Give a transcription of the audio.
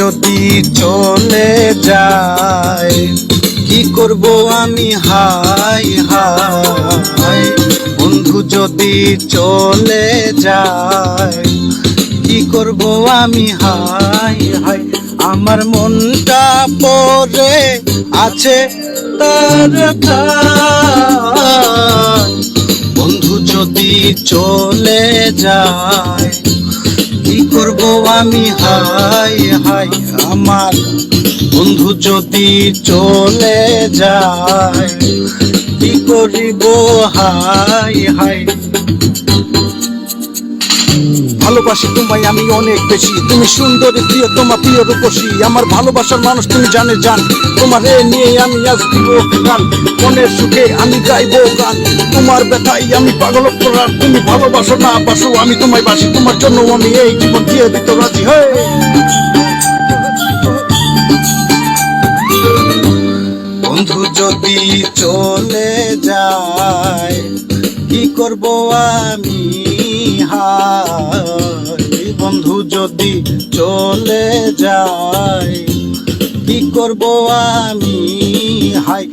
যদি চলে যায় কি করব আমি হাই হাই। বন্ধু যদি চলে যায় কি করব আমি হাই হাই। আমার মনটা পড়ে আছে তার ঠাই। বন্ধু যদি চলে যায় কি করব আমি হাই হাই। আমার বন্ধু যদি চলে যায় কি করিব হাই হাই। ভালোবাসি তোমায় আমি অনেক বেশি, তুমি সুন্দরী প্রিয় তোমার প্রিয় রূপসী। আমার ভালোবাসার মানুষ তুমি জানে জান, তোমার নিয়ে আমি আজ দিব গান। মনের সুখে আমি গাইবো গান, তোমার ব্যথাই আমি পাগল করার। তুমি ভালোবাসো না বাসো আমি তোমায় বাসি, তোমার জন্য আমি এই জীবন দিয়ে দিতে রাজি। হয়ে বন্ধু যদি চলে যায় কি করব আমি হাই। বন্ধু যদি চলে যায় কি করব আমি হাই।